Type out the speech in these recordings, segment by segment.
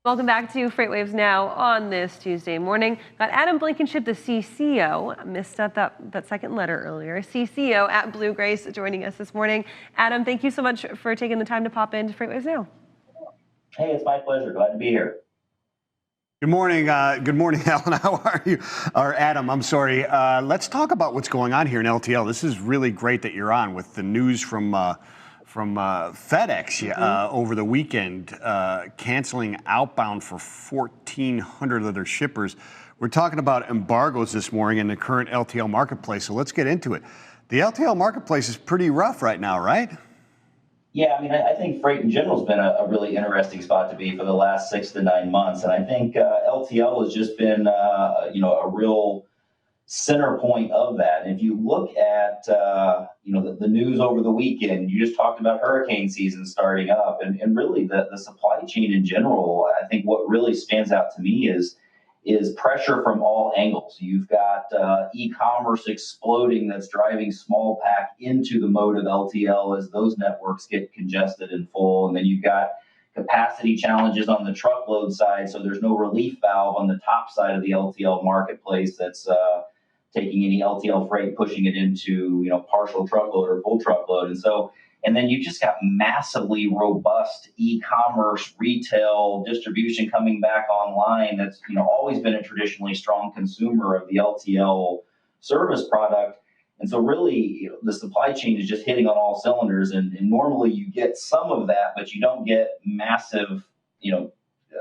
Welcome back to FreightWaves Now on this Tuesday morning. Got Adam Blankenship, the CCO, missed out that second letter earlier, CCO at BlueGrace, joining us this morning. Adam, thank you so much for taking the time to pop into FreightWaves Now. Hey, it's my pleasure. Glad to be here. Good morning. Good morning, Alan. How are you? Or Adam, I'm sorry. Let's talk about what's going on here in LTL. This is really great that you're on with the news from FedEx over the weekend, canceling outbound for 1,400 of their shippers. We're talking about embargoes this morning in the current LTL marketplace, so let's get into it. The LTL marketplace is pretty rough right now, right? Yeah, I mean, I think freight in general has been a really interesting spot to be for the last 6 to 9 months, and I think LTL has just been, a real center point of that. And if you look at, the news over the weekend, you just talked about hurricane season starting up, and really the supply chain in general. I think what really stands out to me is pressure from all angles. You've got e-commerce exploding that's driving small pack into the mode of LTL as those networks get congested and full. And then you've got capacity challenges on the truckload side, so there's no relief valve on the top side of the LTL marketplace that's taking any LTL freight, pushing it into partial truckload or full truckload. And then you just got massively robust e-commerce, retail, distribution coming back online. That's always been a traditionally strong consumer of the LTL service product. And so really the supply chain is just hitting on all cylinders. And normally you get some of that, but you don't get massive,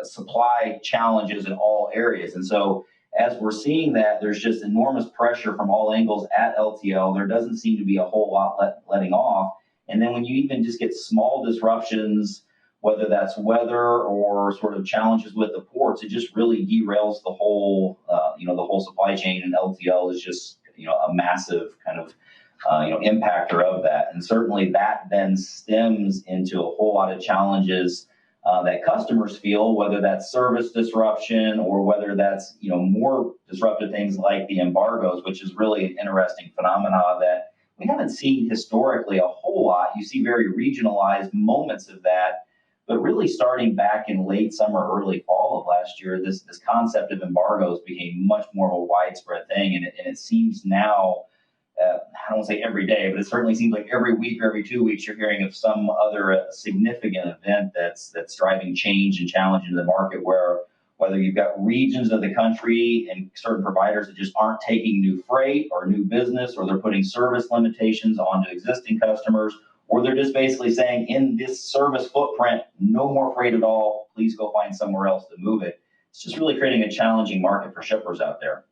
supply challenges in all areas. And so as we're seeing that, there's just enormous pressure from all angles at LTL. There doesn't seem to be a whole lot letting off. And then when you even just get small disruptions, whether that's weather or sort of challenges with the ports, it just really derails the whole, the whole supply chain. And LTL is just, a massive kind of, impactor of that. And certainly that then stems into a whole lot of challenges that customers feel, whether that's service disruption or whether that's, more disruptive things like the embargoes, which is really an interesting phenomena that we haven't seen historically a whole lot. You see very regionalized moments of that, but really starting back in late summer, early fall of last year, this concept of embargoes became much more of a widespread thing. And it seems now, I don't want to say every day, but it certainly seems like every week or every 2 weeks, you're hearing of some other significant event that's driving change and challenge into the market, where whether you've got regions of the country and certain providers that just aren't taking new freight or new business, or they're putting service limitations onto existing customers, or they're just basically saying, in this service footprint, no more freight at all, please go find somewhere else to move it. It's just really creating a challenging market for shippers out there.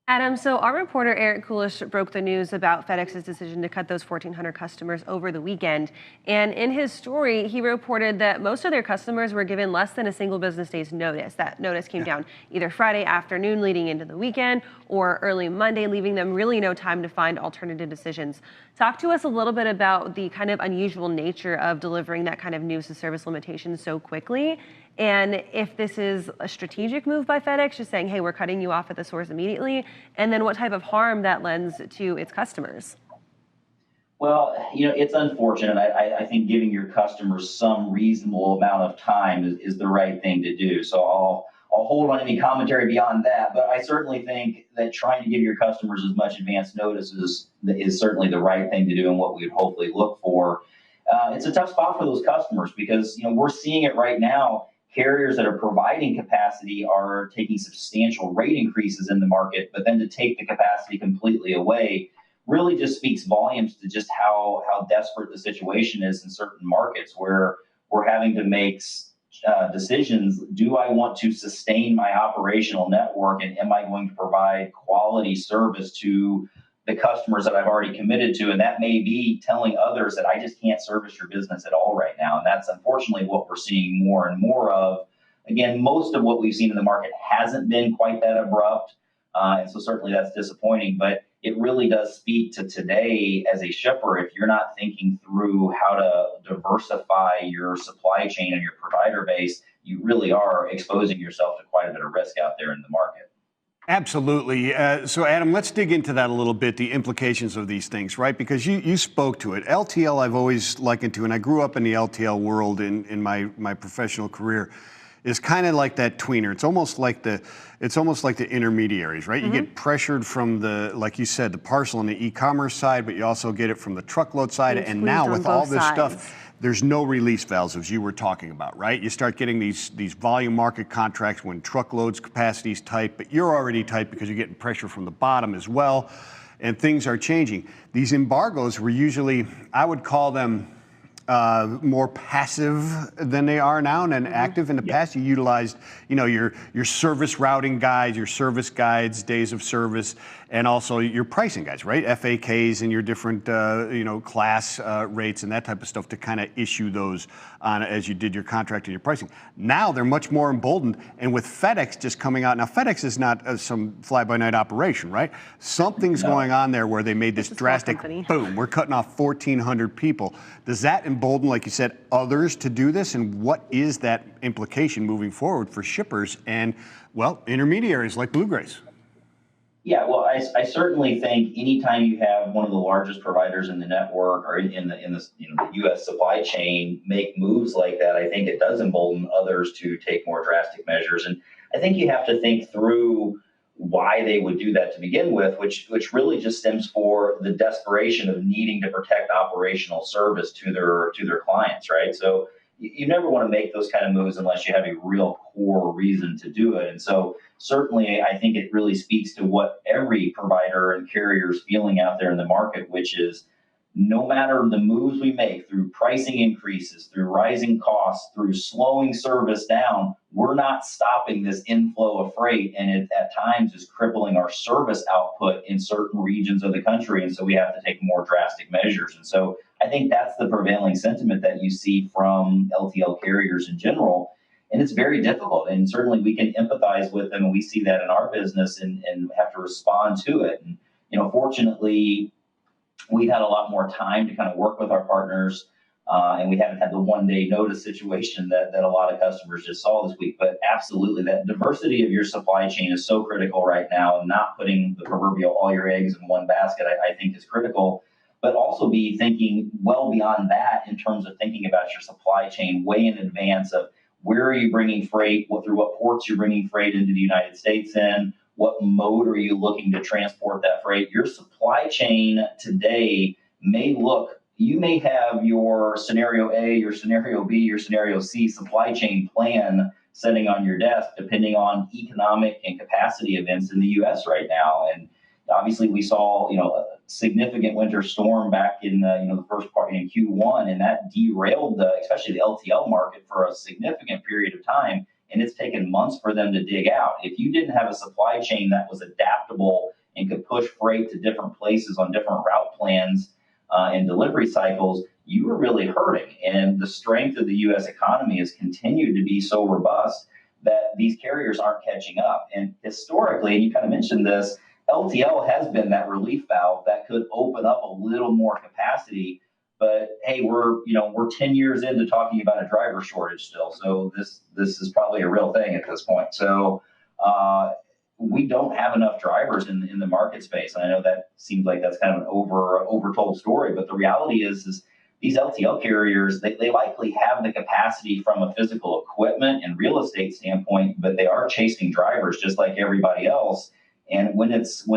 Adam, so our reporter Eric Kulish broke the news about FedEx's decision to cut those 1,400 customers over the weekend. And in his story, he reported that most of their customers were given less than a single business day's notice. That notice came down either Friday afternoon leading into the weekend or early Monday, leaving them really no time to find alternative decisions. Talk to us a little bit about the kind of unusual nature of delivering that kind of news to service limitations so quickly, and if this is a strategic move by FedEx, just saying, hey, we're cutting you off at the source immediately, and then what type of harm that lends to its customers. Well, it's unfortunate. I think giving your customers some reasonable amount of time is the right thing to do. So I'll hold on any commentary beyond that. But I certainly think that trying to give your customers as much advance notice is certainly the right thing to do, and what we would hopefully look for. It's a tough spot for those customers because we're seeing it right now. Carriers that are providing capacity are taking substantial rate increases in the market, but then to take the capacity completely away really just speaks volumes to just how desperate the situation is in certain markets, where we're having to make decisions. Do I want to sustain my operational network, and am I going to provide quality service to the customers that I've already committed to? And that may be telling others that I just can't service your business at all right now. And that's unfortunately what we're seeing more and more of. Again, most of what we've seen in the market hasn't been quite that abrupt. And so certainly that's disappointing, but it really does speak to today as a shipper. If you're not thinking through how to diversify your supply chain and your provider base, you really are exposing yourself to quite a bit of risk out there in the market. Absolutely. So, Adam, let's dig into that a little bit, the implications of these things, right? Because you spoke to it. LTL I've always likened to, and I grew up in the LTL world in my professional career. is kind of like that tweener. It's almost like the intermediaries, right? You get pressured from the, like you said, the parcel and the e-commerce side, but you also get it from the truckload side. And now with all this stuff, there's no release valves, as you were talking about, right? You start getting these volume market contracts when truckloads capacity is tight, but you're already tight because you're getting pressure from the bottom as well, and things are changing. These embargoes were usually, I would call them more passive than they are now and active. In the past, you utilized, your service routing guides, your service guides, days of service, and also your pricing guides, right? FAKs and your different, class rates and that type of stuff to kind of issue those on as you did your contract and your pricing. Now they're much more emboldened, and with FedEx just coming out, now FedEx is not some fly-by-night operation, right? Something's going on there where they made this drastic, boom, we're cutting off 1,400 people. Does that embolden, like you said, others to do this? And what is that implication moving forward for shippers and, well, intermediaries like BlueGrace? Yeah, well, I certainly think anytime you have one of the largest providers in the network or in the U.S. supply chain make moves like that, I think it does embolden others to take more drastic measures. And I think you have to think through why they would do that to begin with, which really just stems for the desperation of needing to protect operational service to their clients, right? So you never want to make those kind of moves unless you have a real core reason to do it. And so certainly I think it really speaks to what every provider and carrier is feeling out there in the market, which is no matter the moves we make through pricing increases, through rising costs, through slowing service down, we're not stopping this inflow of freight. And it at times is crippling our service output in certain regions of the country. And so we have to take more drastic measures. And so I think that's the prevailing sentiment that you see from LTL carriers in general. And it's very difficult. And certainly we can empathize with them. And we see that in our business and have to respond to it. And, fortunately, we've had a lot more time to kind of work with our partners, and we haven't had the one-day notice situation that a lot of customers just saw this week. But absolutely, that diversity of your supply chain is so critical right now, and not putting the proverbial all your eggs in one basket, I think is critical. But also be thinking well beyond that in terms of thinking about your supply chain way in advance of where are you bringing freight, through what ports you're bringing freight into the United States in, what mode are you looking to transport that freight? Your supply chain today you may have your scenario A, your scenario B, your scenario C supply chain plan sitting on your desk, depending on economic and capacity events in the U.S. right now. And obviously we saw, a significant winter storm back in the first part in Q1, and that derailed especially the LTL market for a significant period of time. And it's taken months for them to dig out. If you didn't have a supply chain that was adaptable and could push freight to different places on different route plans and delivery cycles, you were really hurting. And the strength of the U.S. economy has continued to be so robust that these carriers aren't catching up. And historically, and you kind of mentioned this, LTL has been that relief valve that could open up a little more capacity. But hey, we're 10 years into talking about a driver shortage still. So this is probably a real thing at this point. So we don't have enough drivers in the market space. And I know that seems like that's kind of an overtold story, but the reality is these LTL carriers, they likely have the capacity from a physical equipment and real estate standpoint, but they are chasing drivers just like everybody else. And when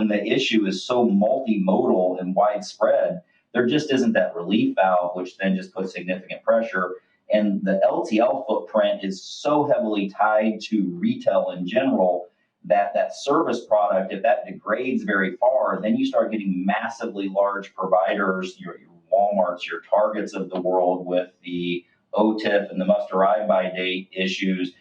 the issue is so multimodal and widespread, there just isn't that relief valve, which then just puts significant pressure. And the LTL footprint is so heavily tied to retail in general that service product, if that degrades very far, then you start getting massively large providers, your Walmarts, your Targets of the world with the OTIF and the must arrive by date issues.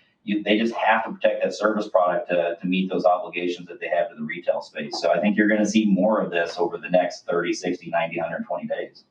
They just have to protect that service product to meet those obligations that they have to the retail space. So I think you're going to see more of this over the next 30, 60, 90, 120 days.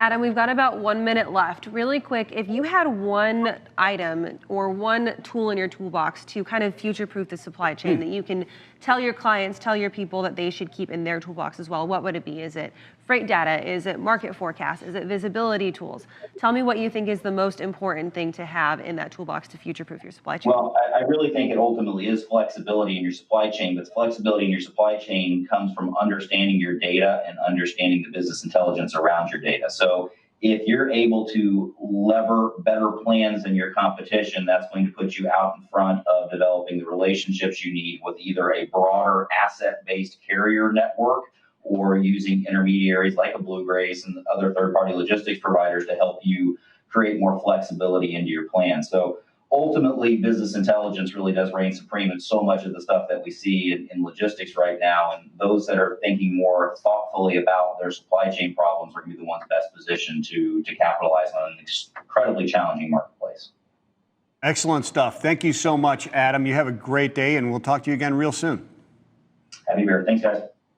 Adam, we've got about 1 minute left. Really quick, if you had one item or one tool in your toolbox to kind of future-proof the supply chain that you can tell your clients, tell your people that they should keep in their toolbox as well, what would it be? Is it freight data? Is it market forecast? Is it visibility tools? Tell me what you think is the most important thing to have in that toolbox to future-proof your supply chain. Well, I really think it ultimately is flexibility in your supply chain, but flexibility in your supply chain comes from understanding your data and understanding the business intelligence around your data. So if you're able to lever better plans than your competition, that's going to put you out in front of developing the relationships you need with either a broader asset-based carrier network or using intermediaries like a BlueGrace and other third-party logistics providers to help you create more flexibility into your plan. So ultimately, business intelligence really does reign supreme in so much of the stuff that we see in logistics right now. And those that are thinking more thoughtfully about their supply chain problems are going to be the ones best positioned to capitalize on an incredibly challenging marketplace. Excellent stuff. Thank you so much, Adam. You have a great day, and we'll talk to you again real soon. Happy beer. Thanks, guys.